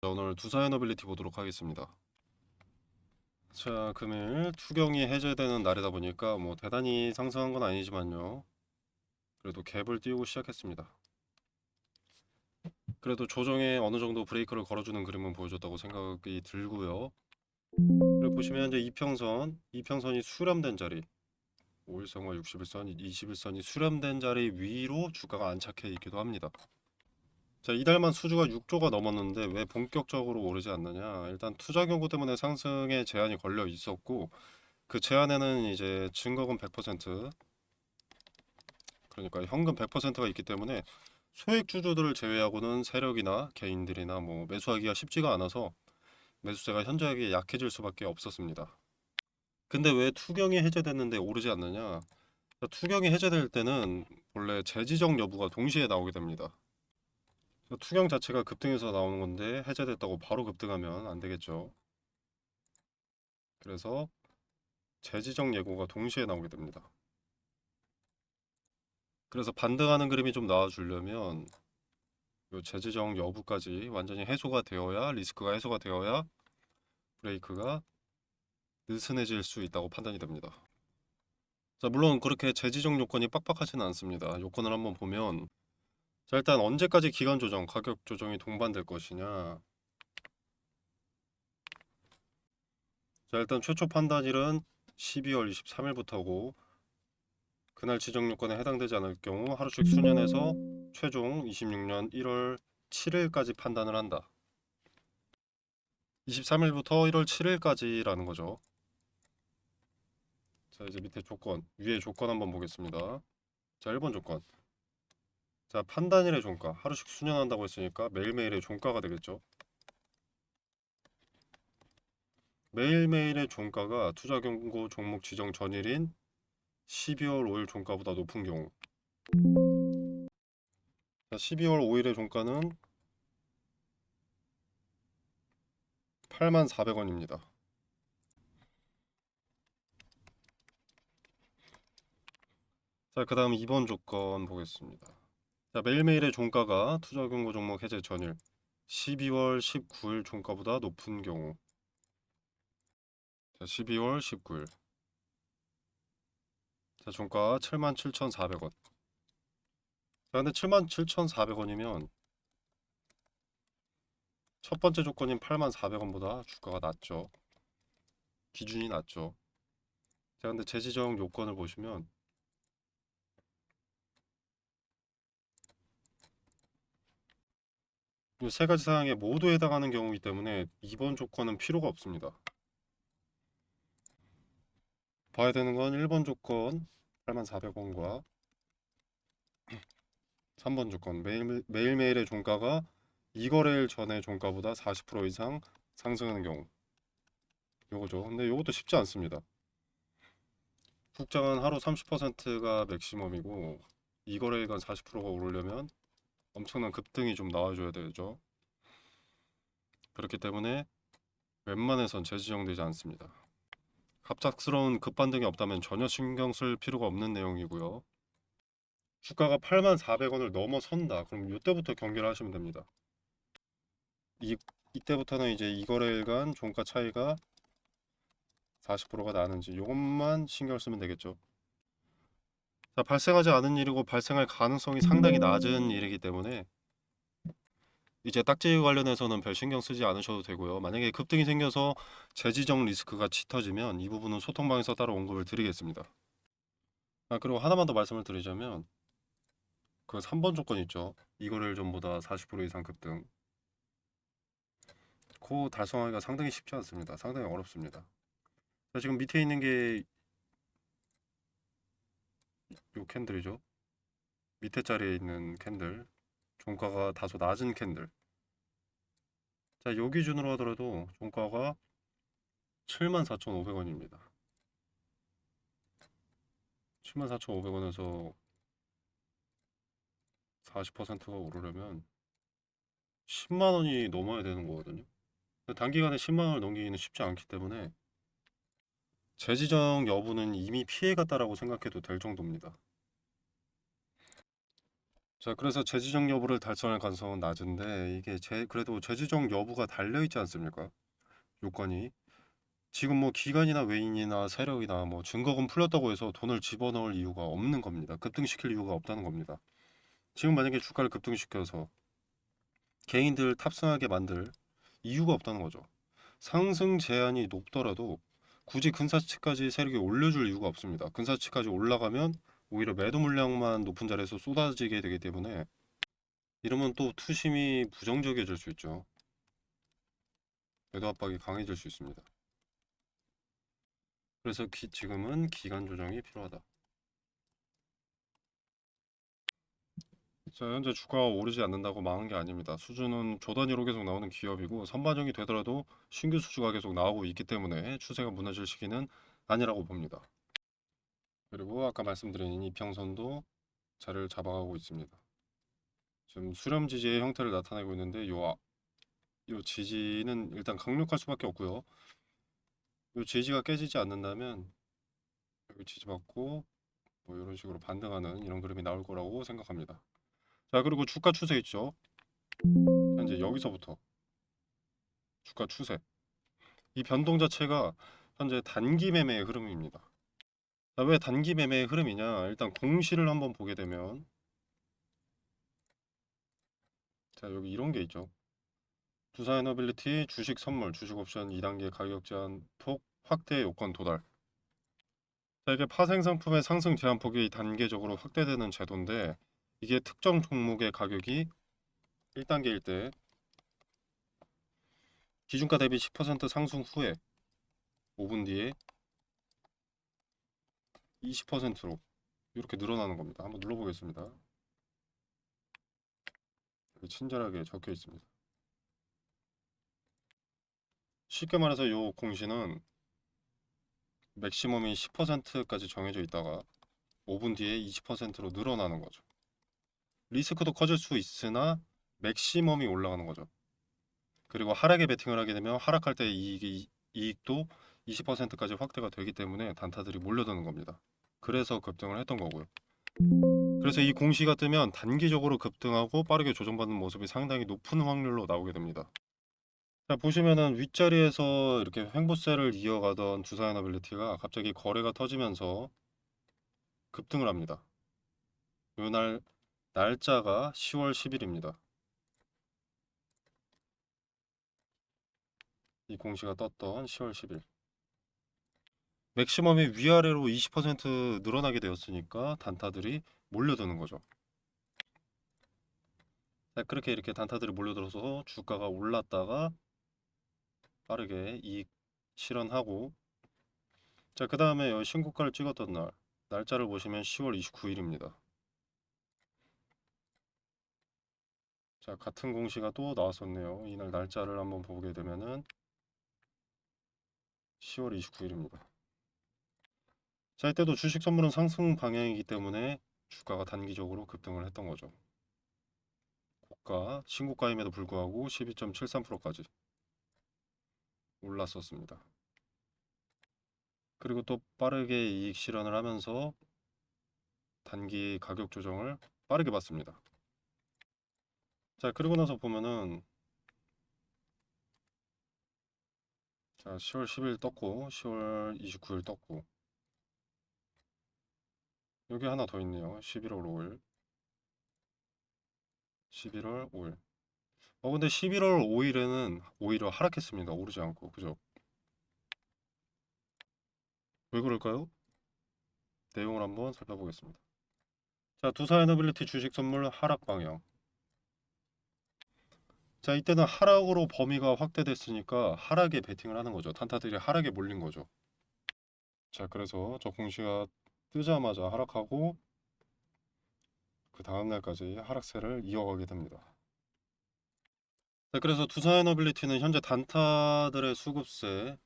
자, 오늘 두사이너빌리티 보도록 하겠습니다. 자, 금일 투경이 해제되는 날이다 보니까 뭐 대단히 상승한 건 아니지만요. 그래도 갭을 띄우고 시작했습니다. 그래도 조정에 어느 정도 브레이크를 걸어주는 그림은 보여줬다고 생각이 들고요. 그리고 보시면 이제 이평선이 수렴된 자리, 5일선과 60일선, 21선이 수렴된 자리 위로 주가가 안착해 있기도 합니다. 자, 이달만 수주가 6조가 넘었는데 왜 본격적으로 오르지 않느냐? 일단 투자 경고 때문에 상승에 제한이 걸려 있었고, 그 제한에는 이제 증거금 100%, 그러니까 현금 100%가 있기 때문에 소액 주주들을 제외하고는 세력이나 개인들이나 뭐 매수하기가 쉽지가 않아서 매수세가 현저하게 약해질 수밖에 없었습니다. 근데 왜 투경이 해제됐는데 오르지 않느냐? 투경이 해제될 때는 원래 재지정 여부가 동시에 나오게 됩니다. 투경 자체가 급등해서 나오는 건데 해제됐다고 바로 급등하면 안 되겠죠. 그래서 재지정 예고가 동시에 나오게 됩니다. 그래서 반등하는 그림이 좀 나와주려면 요 재지정 여부까지 완전히 해소가 되어야, 리스크가 해소가 되어야 브레이크가 느슨해질 수 있다고 판단이 됩니다. 자, 물론 그렇게 재지정 요건이 빡빡하지는 않습니다. 요건을 한번 보면, 자, 일단 언제까지 기간 조정, 가격 조정이 동반될 것이냐. 자, 일단 최초 판단일은 12월 23일부터고, 그날 지정 요건에 해당되지 않을 경우 하루씩 수년에서 최종 26년 1월 7일까지 판단을 한다. 23일부터 1월 7일까지라는 거죠. 자, 이제 밑에 조건, 위에 조건 한번 보겠습니다. 자, 1번 조건. 자, 판단일의 종가. 하루씩 수년한다고 했으니까 매일매일의 종가가 되겠죠. 매일매일의 종가가 투자 경고 종목 지정 전일인 12월 5일 종가보다 높은 경우. 자, 12월 5일의 종가는 84,000원입니다. 자, 그 다음 2번 조건 보겠습니다. 자, 매일매일의 종가가 투자 경고 종목 해제 전일 12월 19일 종가보다 높은 경우. 자, 12월 19일. 자, 종가 77,400원. 자, 근데 77,400원이면 첫 번째 조건인 84,000원보다 주가가 낮죠. 기준이 낮죠. 자, 근데 재지정 요건을 보시면 이 세 가지 사항에 모두 해당하는 경우이기 때문에 2번 조건은 필요가 없습니다. 봐야 되는 건 1번 조건 84,000원과 3번 조건 매일매일의 종가가 이거래일 전의 종가보다 40% 이상 상승하는 경우. 요거죠. 근데 요것도 쉽지 않습니다. 국장은 하루 30%가 맥시멈이고 이거래일간 40%가 오르려면 엄청난 급등이 좀 나와줘야 되죠. 그렇기 때문에 웬만해선 재지정되지 않습니다. 갑작스러운 급반등이 없다면 전혀 신경 쓸 필요가 없는 내용이고요. 주가가 84,000원을 넘어선다. 그럼 이때부터 경계를 하시면 됩니다. 이때부터는 이제 이거래일간 종가 차이가 40%가 나는지 이것만 신경 쓰면 되겠죠. 자, 발생하지 않은 일이고 발생할 가능성이 상당히 낮은 일이기 때문에 이제 딱지 관련해서는 별 신경 쓰지 않으셔도 되고요. 만약에 급등이 생겨서 재지정 리스크가 짙어지면 이 부분은 소통방에서 따로 언급을 드리겠습니다. 아, 그리고 하나만 더 말씀을 드리자면 그 3번 조건 있죠. 이거래일 전보다 40% 이상 급등. 그 달성하기가 상당히 쉽지 않습니다. 상당히 어렵습니다. 자, 지금 밑에 있는 게 요 캔들이죠. 밑에 자리에 있는 캔들. 종가가 다소 낮은 캔들. 자, 요 기준으로 하더라도 종가가 74,500원입니다. 74,500원에서 40%가 오르려면 10만 원이 넘어야 되는 거거든요. 단기간에 10만 원을 넘기기는 쉽지 않기 때문에 재지정 여부는 이미 피해갔다라고 생각해도 될 정도입니다. 자, 그래서 재지정 여부를 달성할 가능성은 낮은데 이게 그래도 재지정 여부가 달려 있지 않습니까? 요건이. 지금 뭐 기관이나 외인이나 세력이나 뭐 증거금 풀렸다고 해서 돈을 집어넣을 이유가 없는 겁니다. 급등시킬 이유가 없다는 겁니다. 지금 만약에 주가를 급등시켜서 개인들 탑승하게 만들 이유가 없다는 거죠. 상승 제한이 높더라도 굳이 근사치까지 세력이 올려줄 이유가 없습니다. 근사치까지 올라가면 오히려 매도 물량만 높은 자리에서 쏟아지게 되기 때문에 이러면 또 투심이 부정적이어질 수 있죠. 매도 압박이 강해질 수 있습니다. 그래서 지금은 기간 조정이 필요하다. 자, 현재 주가가 오르지 않는다고 망한 게 아닙니다. 수주는 조 단위로 계속 나오는 기업이고 선반영이 되더라도 신규 수주가 계속 나오고 있기 때문에 추세가 무너질 시기는 아니라고 봅니다. 그리고 아까 말씀드린 이평선도 자리를 잡아가고 있습니다. 지금 수렴 지지의 형태를 나타내고 있는데 요 지지는 일단 강력할 수밖에 없고요. 요 지지가 깨지지 않는다면 여기 지지받고 뭐 이런 식으로 반등하는 이런 그림이 나올 거라고 생각합니다. 자, 그리고 주가 추세 있죠. 현재 여기서부터 주가 추세. 이 변동 자체가 현재 단기 매매의 흐름입니다. 자, 왜 단기 매매의 흐름이냐? 일단 공시를 한번 보게 되면 자, 여기 이런 게 있죠. 두산에너빌리티 주식 선물, 주식 옵션 2단계 가격 제한 폭 확대 요건 도달. 자, 이게 파생 상품의 상승 제한폭이 단계적으로 확대되는 제도인데 이게 특정 종목의 가격이 1단계일 때 기준가 대비 10% 상승 후에 5분 뒤에 20%로 이렇게 늘어나는 겁니다. 한번 눌러보겠습니다. 여기 친절하게 적혀 있습니다. 쉽게 말해서 이 공시는 맥시멈이 10%까지 정해져 있다가 5분 뒤에 20%로 늘어나는 거죠. 리스크도 커질 수 있으나 맥시멈이 올라가는 거죠. 그리고 하락에 베팅을 하게 되면 하락할 때 이익도 20%까지 확대가 되기 때문에 단타들이 몰려드는 겁니다. 그래서 급등을 했던 거고요. 그래서 이 공시가 뜨면 단기적으로 급등하고 빠르게 조정받는 모습이 상당히 높은 확률로 나오게 됩니다. 자, 보시면은 윗자리에서 이렇게 횡보세를 이어가던 두산에너빌리티가 갑자기 거래가 터지면서 급등을 합니다. 요 날짜가 10월 10일입니다. 이 공시가 떴던 10월 10일. 맥시멈이 위아래로 20% 늘어나게 되었으니까 단타들이 몰려드는 거죠. 자, 그렇게 이렇게 단타들이 몰려들어서 주가가 올랐다가 빠르게 이익 실현하고 자, 그 다음에 신고가를 찍었던 날짜를 보시면 10월 29일입니다. 자, 같은 공시가 또 나왔었네요. 이날 날짜를 한번 보게 되면은 10월 29일입니다. 자, 이때도 주식 선물은 상승 방향이기 때문에 주가가 단기적으로 급등을 했던 거죠. 신고가임에도 불구하고 12.73%까지 올랐었습니다. 그리고 또 빠르게 이익 실현을 하면서 단기 가격 조정을 빠르게 받습니다. 자, 그리고 나서 보면은 자, 10월 10일 떴고 10월 29일 떴고 여기 하나 더 있네요. 11월 5일 11월 5일 근데 11월 5일에는 오히려 하락했습니다. 오르지 않고 그죠? 왜 그럴까요? 내용을 한번 살펴보겠습니다. 자, 두산에너빌리티 주식 선물 하락 방향. 자, 이때는 하락으로 범위가 확대됐으니까 하락에 베팅을 하는 거죠. 단타들이 하락에 몰린 거죠. 자, 그래서 저 공시가 뜨자마자 하락하고 그 다음날까지 하락세를 이어가게 됩니다. 자, 그래서 두산에너빌리티는 현재 단타들의 수급세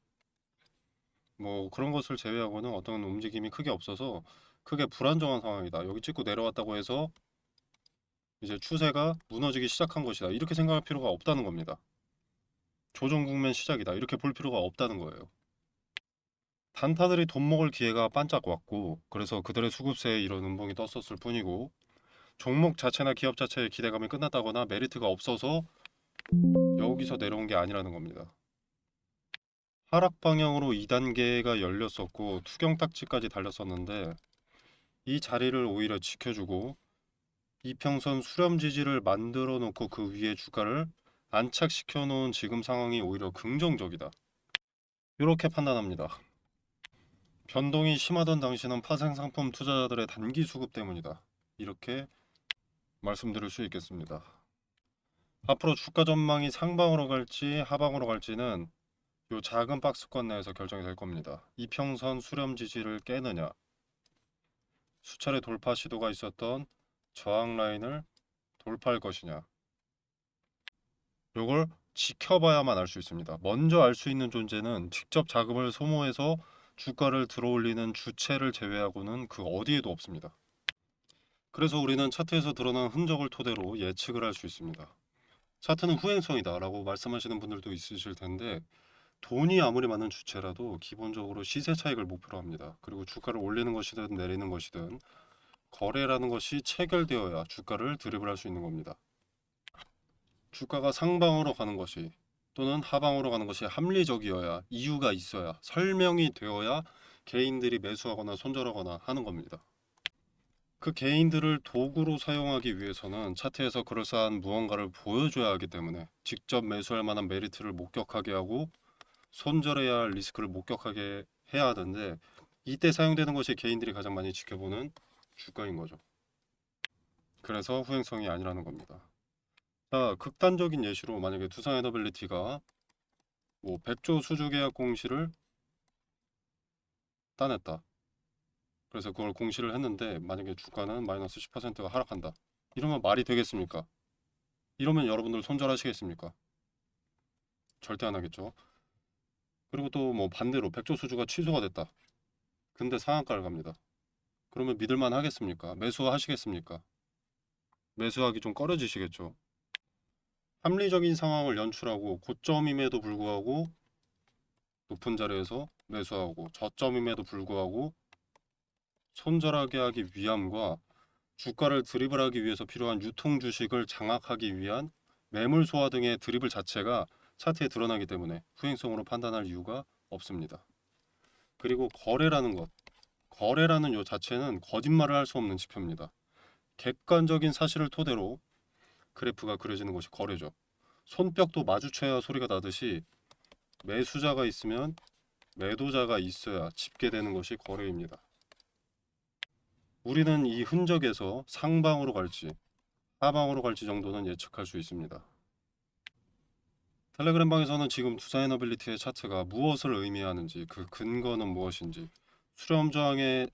뭐 그런 것을 제외하고는 어떤 움직임이 크게 없어서 크게 불안정한 상황이다. 여기 찍고 내려왔다고 해서 이제 추세가 무너지기 시작한 것이다. 이렇게 생각할 필요가 없다는 겁니다. 조정 국면 시작이다. 이렇게 볼 필요가 없다는 거예요. 단타들이 돈 먹을 기회가 반짝 왔고 그래서 그들의 수급세에 이런 음봉이 떴었을 뿐이고 종목 자체나 기업 자체의 기대감이 끝났다거나 메리트가 없어서 여기서 내려온 게 아니라는 겁니다. 하락 방향으로 2단계가 열렸었고 투경 딱지까지 달렸었는데 이 자리를 오히려 지켜주고 이평선 수렴 지지를 만들어 놓고 그 위에 주가를 안착시켜 놓은 지금 상황이 오히려 긍정적이다. 이렇게 판단합니다. 변동이 심하던 당시는 파생상품 투자자들의 단기 수급 때문이다. 이렇게 말씀드릴 수 있겠습니다. 앞으로 주가 전망이 상방으로 갈지 하방으로 갈지는 요 작은 박스권 내에서 결정이 될 겁니다. 이평선 수렴 지지를 깨느냐, 수차례 돌파 시도가 있었던 저항 라인을 돌파할 것이냐, 요걸 지켜봐야만 알 수 있습니다. 먼저 알 수 있는 존재는 직접 자금을 소모해서 주가를 들어올리는 주체를 제외하고는 그 어디에도 없습니다. 그래서 우리는 차트에서 드러난 흔적을 토대로 예측을 할 수 있습니다. 차트는 후행성이다 라고 말씀하시는 분들도 있으실 텐데 돈이 아무리 많은 주체라도 기본적으로 시세 차익을 목표로 합니다. 그리고 주가를 올리는 것이든 내리는 것이든 거래라는 것이 체결되어야 주가를 드리블할 수 있는 겁니다. 주가가 상방으로 가는 것이 또는 하방으로 가는 것이 합리적이어야, 이유가 있어야, 설명이 되어야 개인들이 매수하거나 손절하거나 하는 겁니다. 그 개인들을 도구로 사용하기 위해서는 차트에서 그럴싸한 무언가를 보여줘야 하기 때문에 직접 매수할 만한 메리트를 목격하게 하고 손절해야 할 리스크를 목격하게 해야 하는데 이때 사용되는 것이 개인들이 가장 많이 지켜보는 주가인 거죠. 그래서 후행성이 아니라는 겁니다. 자, 극단적인 예시로 만약에 두산에너빌리티가 뭐 100조 수주 계약 공시를 따냈다. 그래서 그걸 공시를 했는데 만약에 주가는 마이너스 10%가 하락한다. 이러면 말이 되겠습니까? 이러면 여러분들 손절하시겠습니까? 절대 안 하겠죠. 그리고 또 뭐 반대로 100조 수주가 취소가 됐다. 근데 상한가를 갑니다. 그러면 믿을만 하겠습니까? 매수하시겠습니까? 매수하기 좀 꺼려지시겠죠. 합리적인 상황을 연출하고 고점임에도 불구하고 높은 자리에서 매수하고 저점임에도 불구하고 손절하게 하기 위함과 주가를 드리블하기 위해서 필요한 유통 주식을 장악하기 위한 매물 소화 등의 드리블 자체가 차트에 드러나기 때문에 후행성으로 판단할 이유가 없습니다. 그리고 거래라는 요 자체는 거짓말을 할 수 없는 지표입니다. 객관적인 사실을 토대로 그래프가 그려지는 것이 거래죠. 손뼉도 마주쳐야 소리가 나듯이 매수자가 있으면 매도자가 있어야 집계되는 것이 거래입니다. 우리는 이 흔적에서 상방으로 갈지 하방으로 갈지 정도는 예측할 수 있습니다. 텔레그램 방에서는 지금 두산에너빌리티의 차트가 무엇을 의미하는지, 그 근거는 무엇인지, 수렴 저항의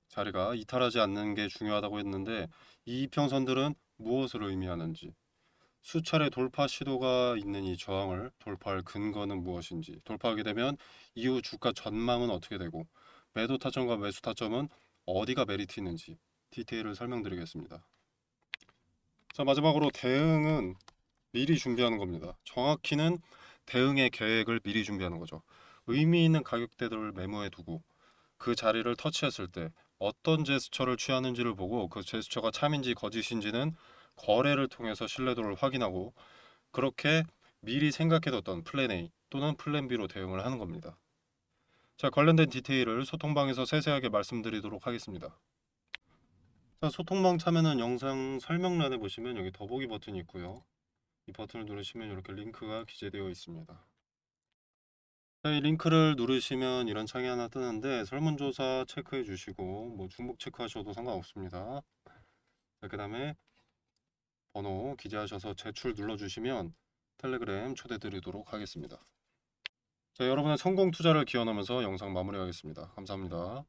자리가 이탈하지 않는 게 중요하다고 했는데 이 이평선들은 무엇을 의미하는지, 수차례 돌파 시도가 있는 이 저항을 돌파할 근거는 무엇인지, 돌파하게 되면 이후 주가 전망은 어떻게 되고 매도 타점과 매수 타점은 어디가 메리트 있는지 디테일을 설명드리겠습니다. 자, 마지막으로 대응은 미리 준비하는 겁니다. 정확히는 대응의 계획을 미리 준비하는 거죠. 의미 있는 가격대들을 메모해 두고 그 자리를 터치했을 때 어떤 제스처를 취하는지를 보고 그 제스처가 참인지 거짓인지는 거래를 통해서 신뢰도를 확인하고 그렇게 미리 생각해뒀던 플랜 A 또는 플랜 B로 대응을 하는 겁니다. 자, 관련된 디테일을 소통방에서 세세하게 말씀드리도록 하겠습니다. 자, 소통방 참여는 영상 설명란에 보시면 여기 더보기 버튼이 있고요. 이 버튼을 누르시면 이렇게 링크가 기재되어 있습니다. 자, 이 링크를 누르시면 이런 창이 하나 뜨는데 설문조사 체크해 주시고 뭐 중복 체크하셔도 상관없습니다. 그 다음에 번호 기재하셔서 제출 눌러주시면 텔레그램 초대 드리도록 하겠습니다. 자, 여러분의 성공 투자를 기원하면서 영상 마무리하겠습니다. 감사합니다.